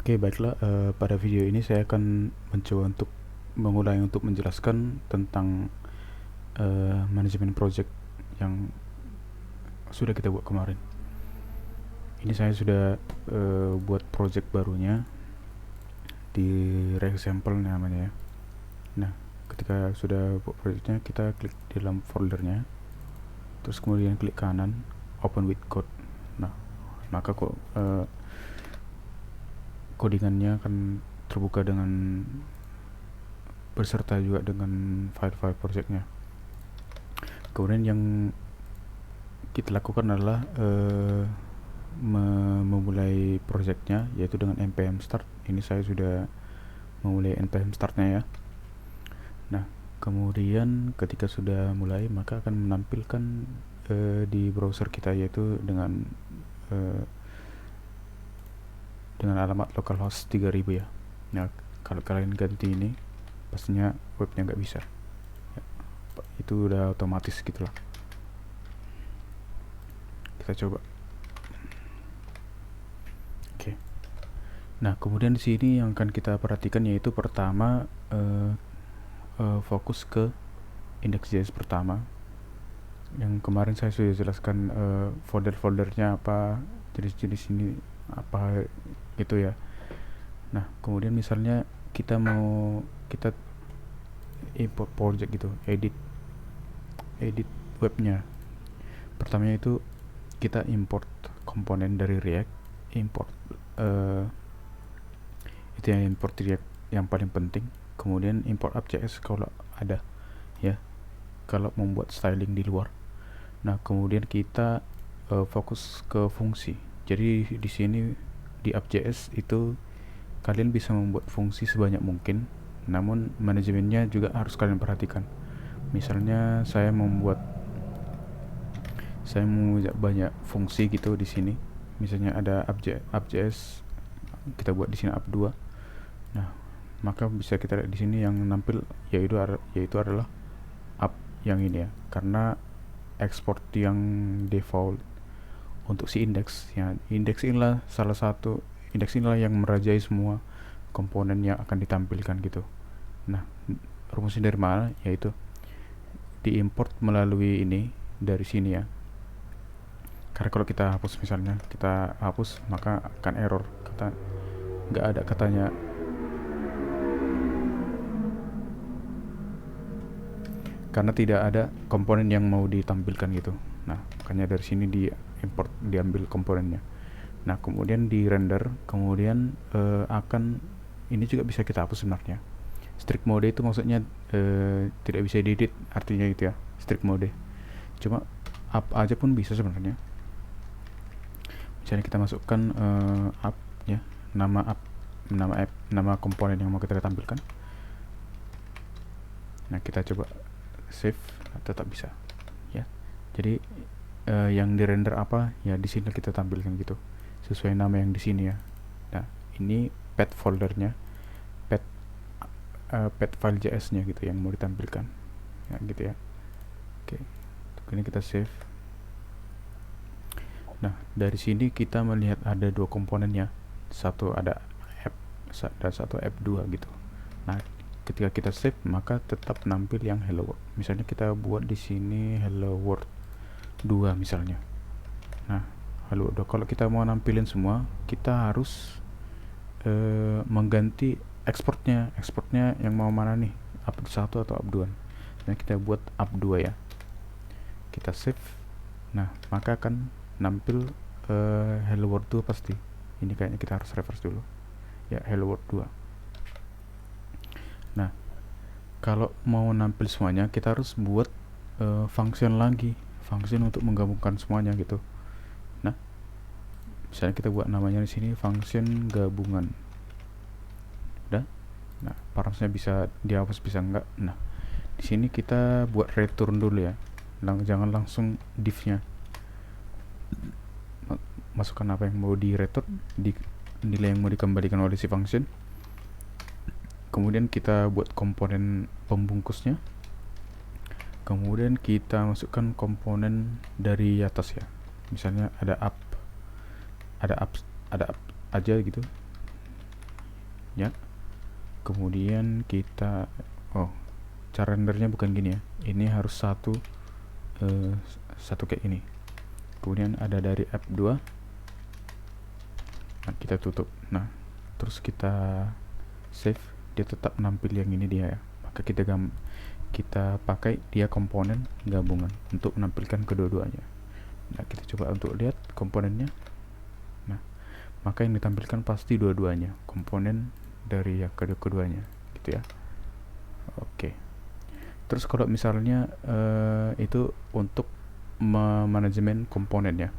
Oke, baiklah. Pada video ini saya akan mencoba untuk menjelaskan tentang manajemen project yang sudah kita buat kemarin. Ini saya sudah buat project barunya di Reexample namanya ya. Nah, ketika sudah buat projectnya, kita klik di dalam foldernya, terus kemudian klik kanan Open with Code. Nah, maka codingannya akan terbuka dengan beserta juga dengan file-file projectnya. Kemudian yang kita lakukan adalah memulai projectnya, yaitu dengan npm start. Ini saya sudah memulai npm startnya ya. Nah, kemudian ketika sudah mulai, maka akan menampilkan di browser kita, yaitu dengan alamat localhost 3000 ya. Nah, kalau kalian ganti ini, pastinya webnya nggak bisa ya, itu udah otomatis gitulah. Kita coba. Oke. Nah, kemudian di sini yang akan kita perhatikan yaitu pertama fokus ke index.js pertama. Yang kemarin saya sudah jelaskan folder-foldernya apa, jenis-jenis ini apa gitu ya. Nah, kemudian misalnya kita import project gitu, edit webnya. Pertamanya itu kita import komponen dari React, itu yang import React yang paling penting. Kemudian import app.js kalau ada ya, kalau membuat styling di luar. Nah, kemudian kita fokus ke fungsi. Jadi di sini di app.js itu kalian bisa membuat fungsi sebanyak mungkin, namun manajemennya juga harus kalian perhatikan. Misalnya saya mau banyak fungsi gitu di sini. Misalnya ada app.js, kita buat di sini app 2. Nah, maka bisa kita lihat di sini yang nampil yaitu adalah app yang ini ya, karena export yang default untuk si indeks ya. Indeks inilah yang merajai semua komponen yang akan ditampilkan gitu. Nah, rumusnya dari mana? Yaitu diimport melalui ini dari sini ya. Karena kalau kita hapus, misalnya kita hapus, maka akan error, nggak ada katanya karena tidak ada komponen yang mau ditampilkan gitu. Nah, makanya dari sini diambil komponennya. Nah, kemudian di render, kemudian ini juga bisa kita hapus sebenarnya. Strict mode itu maksudnya tidak bisa diedit, artinya itu ya, strict mode. Cuma app aja pun bisa sebenarnya. Misalnya kita masukkan app ya, nama komponen yang mau kita tampilkan. Nah, kita coba save, tetap bisa ya. Jadi yang di render apa ya, di sini kita tampilkan gitu sesuai nama yang di sini ya. Nah, ini pet foldernya, pet file JS nya gitu yang mau ditampilkan ya, gitu ya. Oke, ini kita save. Nah, dari sini kita melihat ada dua komponennya, satu ada app dan satu app 2 gitu. Nah, ketika kita save, maka tetap nampil yang hello world. Misalnya kita buat di sini hello world 2 misalnya. Nah, hello world 2. Kalau kita mau nampilin semua, kita harus mengganti exportnya yang mau mana nih, app 1 atau app 2. Nah, kita buat app 2 ya. Kita save. Nah, maka akan nampil hello world 2 pasti. Ini kayaknya kita harus reverse dulu. Ya, hello world 2. Nah, kalau mau nampil semuanya, kita harus buat function untuk menggabungkan semuanya gitu. Nah, misalnya kita buat namanya di sini function gabungan. Udah. Nah, paramsnya bisa dihapus, bisa enggak. Nah, di sini kita buat return dulu ya. Jangan langsung div-nya. Masukkan apa yang mau di return, nilai yang mau dikembalikan oleh si function. Kemudian kita buat komponen pembungkusnya. Kemudian kita masukkan komponen dari atas ya. Misalnya ada app aja gitu. ya. Kemudian kita cara rendernya bukan gini ya, ini harus satu kayak ini. Kemudian ada dari app 2. Nah, kita tutup. Nah, terus kita save, dia tetap nampil yang ini dia ya. Maka kita pakai dia komponen gabungan untuk menampilkan kedua-duanya. Nah, kita coba untuk lihat komponennya. Nah, maka yang ditampilkan pasti dua-duanya, komponen dari yang keduanya gitu ya. Oke. Terus kalau misalnya itu untuk manajemen komponennya.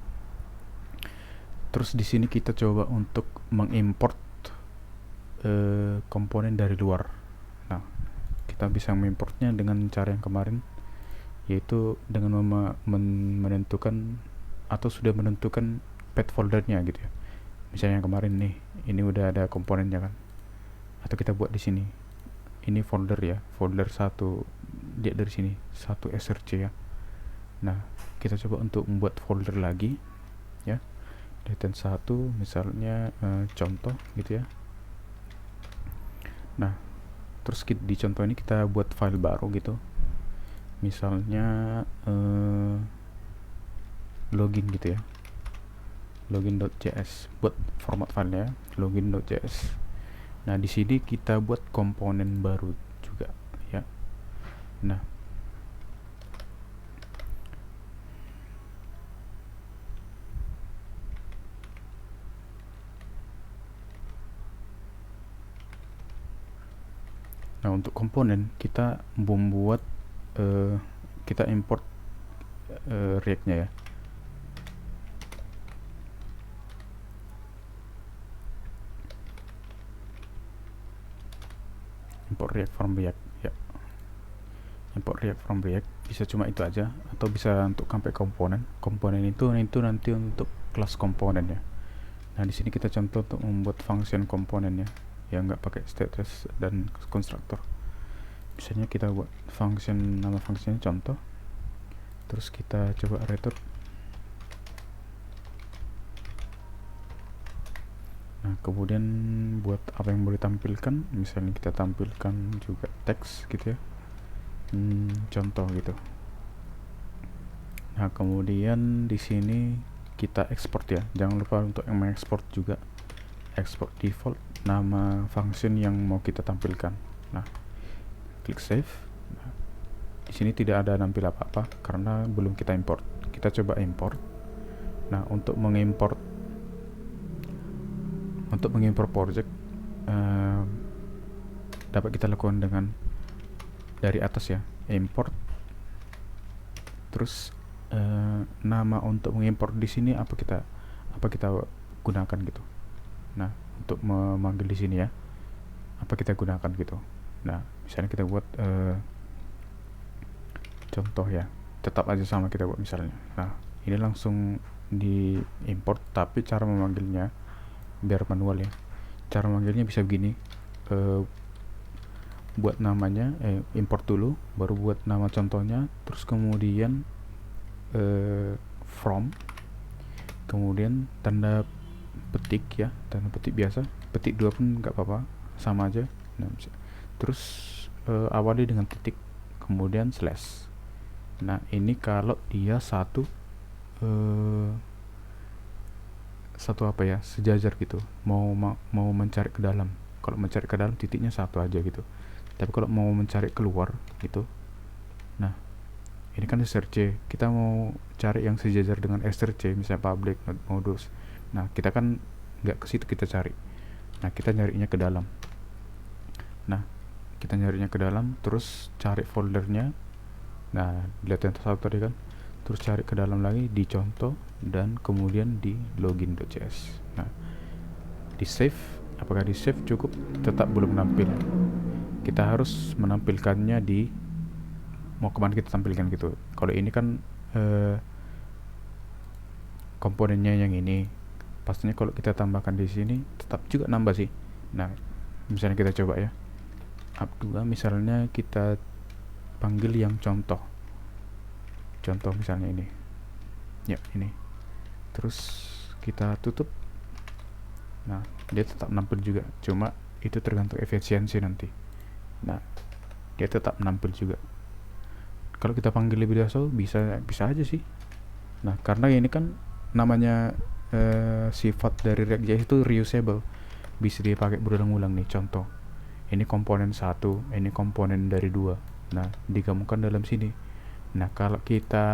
Terus di sini kita coba untuk mengimport komponen dari luar. Nah, kita bisa mengimportnya dengan cara yang kemarin, yaitu dengan menentukan atau sudah menentukan path foldernya gitu ya. Misalnya yang kemarin nih, ini udah ada komponennya kan. Atau kita buat di sini. Ini folder ya, folder 1, lihat dari sini, 1 src ya. Nah, kita coba untuk membuat folder lagi ya. Deten 1 misalnya contoh gitu ya. Nah, terus di contoh ini kita buat file baru gitu. Misalnya login gitu ya. Login.js buat format filenya login.js. Nah, di sini kita buat komponen baru juga ya. Nah, untuk komponen kita membuat kita import React-nya ya. Import React from React ya. Import React from React bisa cuma itu aja, atau bisa untuk sampai komponen. Komponen itu nanti untuk kelas komponen ya. Nah, di sini kita contoh untuk membuat function komponennya yang nggak pakai status dan konstruktor. Misalnya kita buat function, nama functionnya contoh, terus kita coba return. Nah, kemudian buat apa yang boleh tampilkan, misalnya kita tampilkan juga teks gitu ya, contoh gitu. Nah, kemudian di sini kita export ya, jangan lupa untuk yang mengekspor juga, export default nama function yang mau kita tampilkan. Nah, klik save. Nah, di sini tidak ada nampil apa-apa karena belum kita import. Kita coba import. Nah, untuk mengimport project dapat kita lakukan dengan dari atas ya, import. Terus nama untuk mengimport di sini apa kita gunakan gitu. Nah, untuk memanggil di sini ya, apa kita gunakan gitu. Nah, misalnya kita buat contoh ya, tetap aja sama kita buat misalnya. Nah, ini langsung di import, tapi cara memanggilnya biar manual ya. Cara memanggilnya bisa begini, buat namanya import dulu, baru buat nama contohnya, terus kemudian from, kemudian tanda petik ya, tanda petik biasa, petik 2 pun nggak apa-apa, sama aja. Nah, terus awali dengan titik, kemudian slash. Nah, ini kalau dia satu apa ya, sejajar gitu, mau mencari ke dalam. Kalau mencari ke dalam titiknya satu aja gitu, tapi kalau mau mencari keluar gitu, nah ini kan src, kita mau cari yang sejajar dengan src, misalnya public not modus. Nah, kita kan nggak ke situ kita cari. Nah, kita nyarinya ke dalam. Nah, kita nyarinya ke dalam, terus cari foldernya. Nah, lihat yang satu tadi kan, terus cari ke dalam lagi di contoh, dan kemudian di login.js. Nah, di save. Apakah di save cukup? Tetap belum nampil. Kita harus menampilkannya di mau kemana kita tampilkan gitu. Kalau ini kan komponennya yang ini, pastinya kalau kita tambahkan di sini tetap juga nambah sih. Nah, misalnya kita coba ya, app 2 misalnya kita panggil yang contoh misalnya ini ya, ini, terus kita tutup. Nah, dia tetap nampil juga, cuma itu tergantung efisiensi nanti. Nah, dia tetap menampil juga. Kalau kita panggil lebih dahulu bisa aja sih. Nah, karena ini kan namanya sifat dari React.js itu reusable, bisa dipakai berulang-ulang nih. Contoh, ini komponen 1, ini komponen dari 2. Nah, digabungkan dalam sini. Nah, kalau kita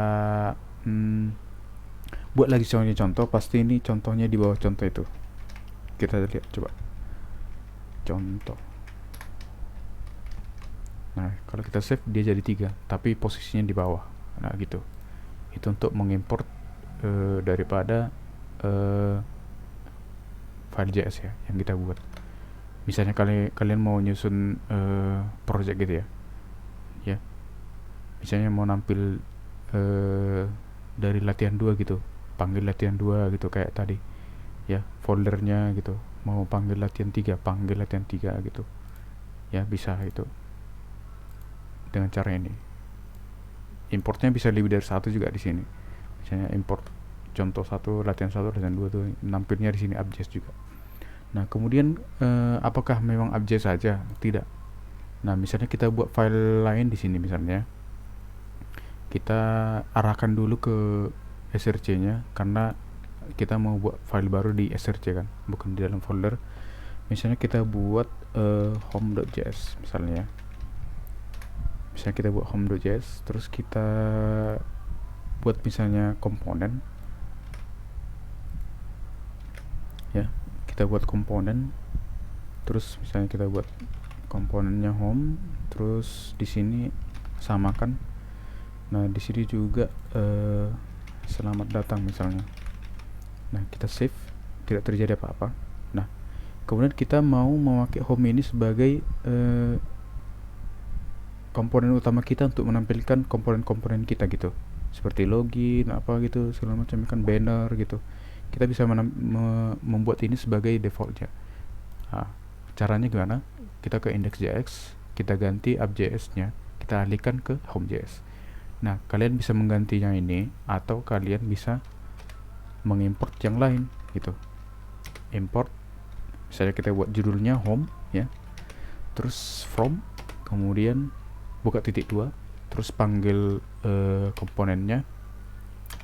buat lagi contoh, pasti ini contohnya di bawah contoh itu. Kita lihat coba contoh. Nah, kalau kita save dia jadi 3, tapi posisinya di bawah. Nah, gitu. Itu untuk mengimport daripada file JS ya yang kita buat. Misalnya kalian mau nyusun project gitu ya. Ya. Misalnya mau nampil dari latihan 2 gitu. Panggil latihan 2 gitu kayak tadi. Ya, foldernya gitu. Mau panggil latihan 3, panggil latihan 3 gitu. Ya, bisa itu. Dengan cara ini. Importnya bisa lebih dari 1 juga di sini. Misalnya import contoh 1, latihan 1, latihan 2 tuh nampilnya di sini app.js juga. Nah, kemudian apakah memang app.js saja? Tidak. Nah, misalnya kita buat file lain di sini misalnya. Kita arahkan dulu ke src-nya karena kita mau buat file baru di src kan, bukan di dalam folder. Misalnya kita buat home.js misalnya. Misalnya kita buat home.js, terus kita buat misalnya komponen. Ya, kita buat komponen. Terus misalnya kita buat komponennya home, terus di sini samakan. Nah, di sini juga selamat datang misalnya. Nah, kita save, tidak terjadi apa-apa. Nah, kemudian kita mau memakai home ini sebagai komponen utama kita untuk menampilkan komponen-komponen kita gitu, seperti login apa gitu segala macam kan, banner gitu. Kita bisa membuat ini sebagai defaultnya. Nah, caranya gimana? Kita ke index.js, kita ganti app.js nya, kita alihkan ke home.js. Nah, kalian bisa menggantinya ini, atau kalian bisa mengimport yang lain gitu. Import, misalnya kita buat judulnya home ya, terus from, kemudian buka titik 2, terus panggil komponennya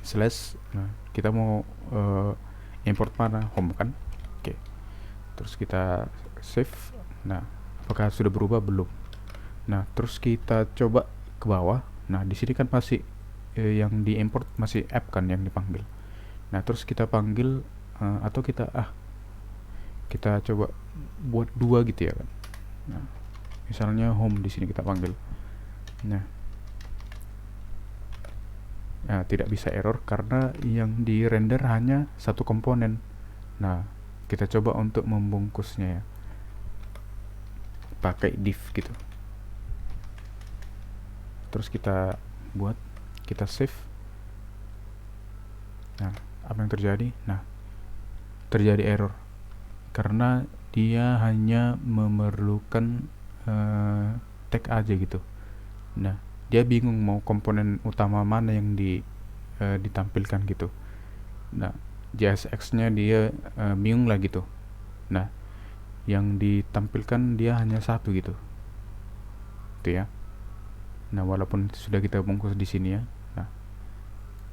slash. Nah, kita mau import mana? Home kan. Oke. Terus kita save. Nah, apakah sudah berubah? Belum. Nah, terus kita coba ke bawah. Nah, di sini kan masih yang diimport masih app kan yang dipanggil. Nah, terus kita panggil atau kita coba buat 2 gitu ya kan. Nah, misalnya home di sini kita panggil. Nah, tidak bisa error karena yang di render hanya satu komponen. Nah, kita coba untuk membungkusnya ya, pakai div gitu. Terus kita buat, kita save. Nah, apa yang terjadi? Nah, terjadi error karena dia hanya memerlukan tag aja gitu. Nah, dia bingung mau komponen utama mana yang ditampilkan gitu. Nah, JSX-nya dia bingung lah gitu. Nah, yang ditampilkan dia hanya satu gitu. Itu ya. Nah, walaupun sudah kita bungkus di sini ya. Nah,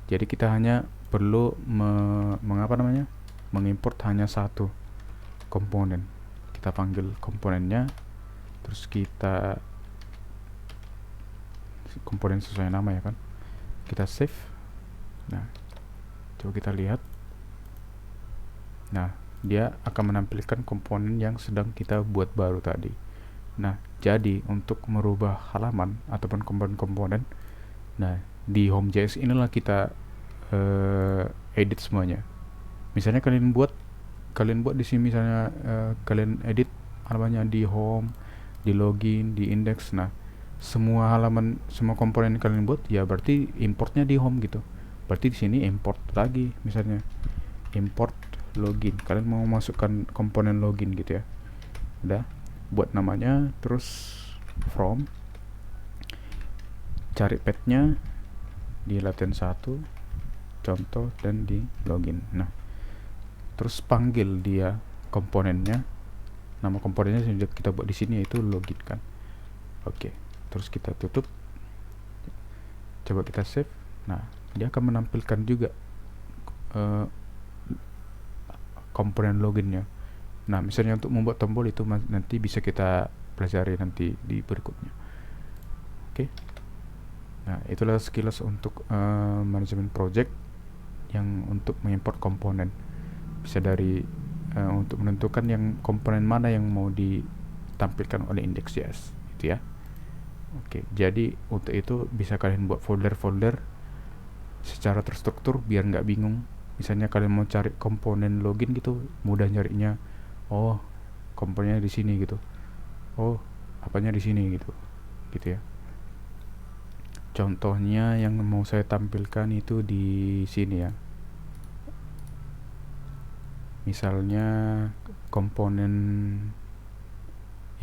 jadi kita hanya perlu mengimport hanya satu komponen. Kita panggil komponennya, terus kita komponen sesuai nama ya kan. Kita save. Nah, coba kita lihat. Nah, dia akan menampilkan komponen yang sedang kita buat baru tadi. Nah, jadi untuk merubah halaman ataupun komponen-komponen, nah di home.js inilah kita edit semuanya. Misalnya kalian buat di sini misalnya kalian edit halamannya di home, di login, di index. Nah, semua halaman, semua komponen yang kalian buat ya berarti importnya di home gitu. Berarti di sini import lagi, misalnya import login. Kalian mau masukkan komponen login gitu ya. Udah, buat namanya, terus from, cari path-nya di latihan 1 contoh dan di login. Nah, terus panggil dia komponennya. nama komponennya sudah kita buat di sini, yaitu login kan. Oke, terus kita tutup, coba kita save. Nah, dia akan menampilkan juga komponen loginnya. Nah, misalnya untuk membuat tombol itu nanti bisa kita pelajari nanti di berikutnya. Oke. Nah, itulah sekilas untuk manajemen project yang untuk mengimport komponen. Bisa dari untuk menentukan yang komponen mana yang mau ditampilkan oleh index.js gitu ya. Oke, jadi untuk itu bisa kalian buat folder-folder secara terstruktur biar nggak bingung. Misalnya kalian mau cari komponen login gitu, mudah nyarinya. Oh, komponennya di sini gitu. Oh, apanya di sini gitu. Gitu ya. Contohnya yang mau saya tampilkan itu di sini ya. Misalnya komponen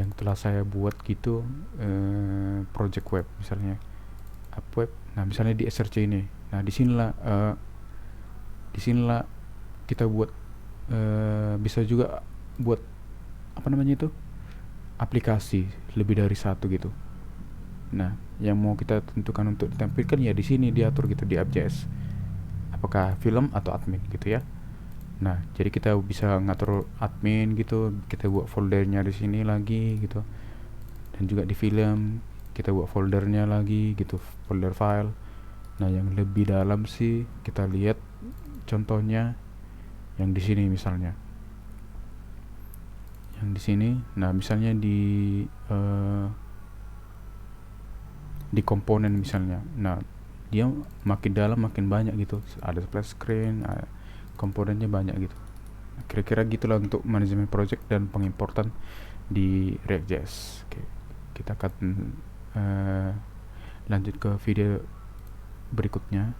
yang telah saya buat gitu, project web misalnya, app web. Nah, misalnya di SRC ini. Nah, disinilah kita buat, bisa juga buat apa namanya itu, aplikasi lebih dari satu gitu. Nah, yang mau kita tentukan untuk ditampilkan ya di sini diatur gitu di app.js. Apakah film atau admin gitu ya. Nah, jadi kita bisa ngatur admin gitu, kita buat foldernya di sini lagi gitu. Dan juga di film kita buat foldernya lagi gitu, folder file. Nah, yang lebih dalam sih kita lihat contohnya yang di sini misalnya. Yang di sini, nah misalnya di komponen misalnya. Nah, dia makin dalam makin banyak gitu. Ada splash screen, komponennya banyak gitu. Kira-kira gitulah untuk manajemen project dan pengimportan di React.js. Oke, kita akan lanjut ke video berikutnya.